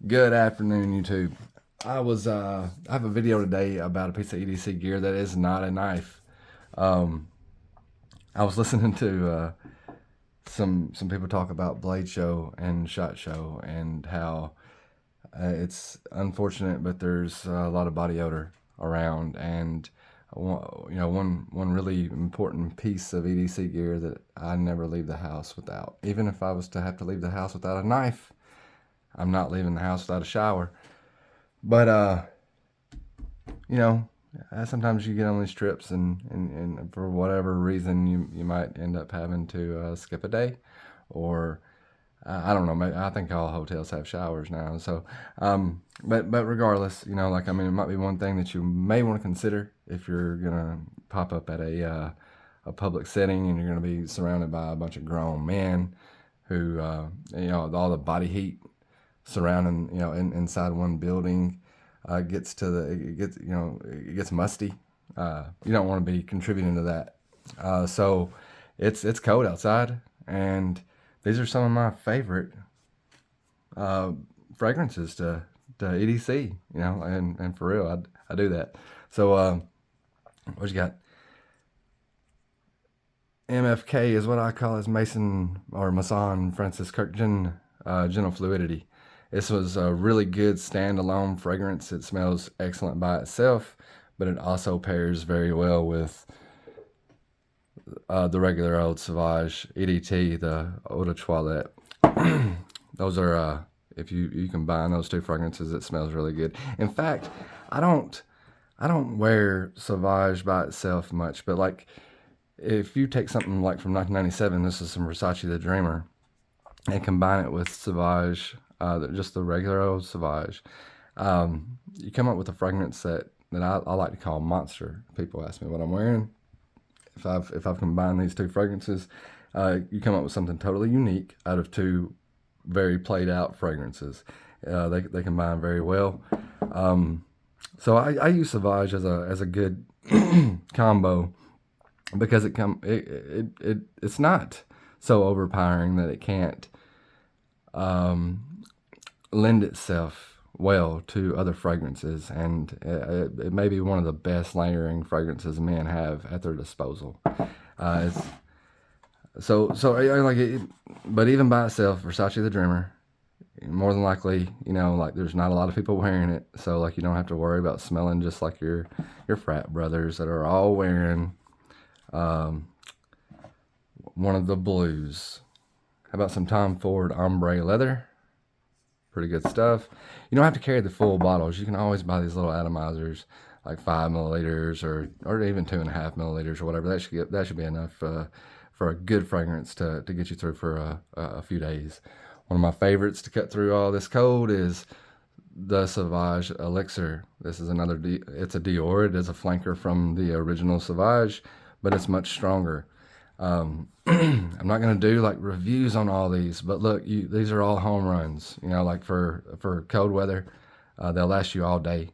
Good afternoon, YouTube. I have a video today about a piece of EDC gear that is not a knife. Um, I was listening to some people talk about Blade Show and Shot Show and how it's unfortunate, but there's a lot of body odor around, and one really important piece of EDC gear that I never leave the house without. Even if I was to have to leave the house without a knife, I'm not leaving the house without a shower. But you know, sometimes you get on these trips, and for whatever reason, you might end up having to skip a day, or I don't know. Maybe, I think all hotels have showers now. So, but regardless, like, I mean, it might be one thing that you may want to consider if you're gonna pop up at a public setting and you're gonna be surrounded by a bunch of grown men who, all the body heat surrounding, inside one building, gets to it gets musty. You don't want to be contributing to that. So it's cold outside, and these are some of my favorite uh, fragrances to EDC, and for real, I do that. So what you got? MFK is what I call as Mason or Mason Francis Kirk Gentle Fluidity. This was a really good standalone fragrance. It smells excellent by itself, but it also pairs very well with the regular old Sauvage EDT, the Eau de Toilette. Those are, if you combine those two fragrances, it smells really good. In fact, I don't wear Sauvage by itself much, but like, if you take something like from 1997, this is some Versace the Dreamer, and combine it with Sauvage, just the regular old Sauvage, you come up with a fragrance that I like to call monster. People ask me what I'm wearing. If I've combined these two fragrances, you come up with something totally unique out of two very played out fragrances. They combine very well. So I use Sauvage as a good combo, because it's not so overpowering that it can't lend itself well to other fragrances, and it may be one of the best layering fragrances men have at their disposal. But even by itself, Versace the Dreamer, more than likely, like, there's not a lot of people wearing it, so like, you don't have to worry about smelling just like your frat brothers that are all wearing one of the blues. How about some Tom Ford ombre leather? Pretty good stuff. You don't have to carry the full bottles. You can always buy these little atomizers, like 5 milliliters or even 2.5 milliliters or whatever. That should be enough for a good fragrance to get you through for a few days. One of my favorites to cut through all this cold is the Sauvage Elixir. This is another, it's a Dior. It is a flanker from the original Sauvage, but it's much stronger. I'm not going to do like reviews on all these, but look, these are all home runs, like for cold weather. They'll last you all day.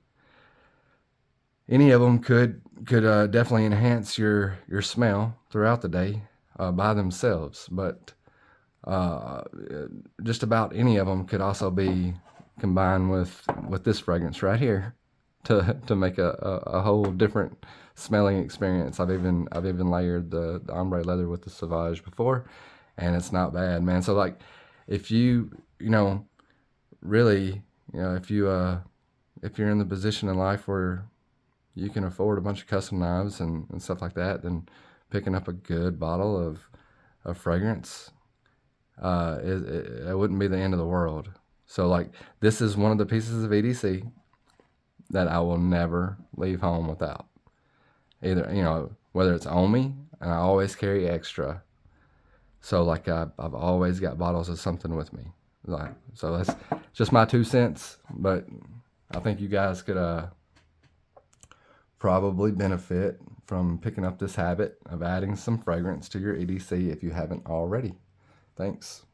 Any of them could definitely enhance your smell throughout the day by themselves, but just about any of them could also be combined with this fragrance right here to make a whole different smelling experience. I've even layered the ombre leather with the Sauvage before, and it's not bad, man. So like, if really, if you're in the position in life where you can afford a bunch of custom knives and stuff like that, then picking up a good bottle of fragrance, it wouldn't be the end of the world. So like, this is one of the pieces of EDC that I will never leave home without. Either, whether it's on me, and I always carry extra. So like, I've always got bottles of something with me. Like, so that's just my 2 cents, but I think you guys could probably benefit from picking up this habit of adding some fragrance to your EDC if you haven't already. Thanks.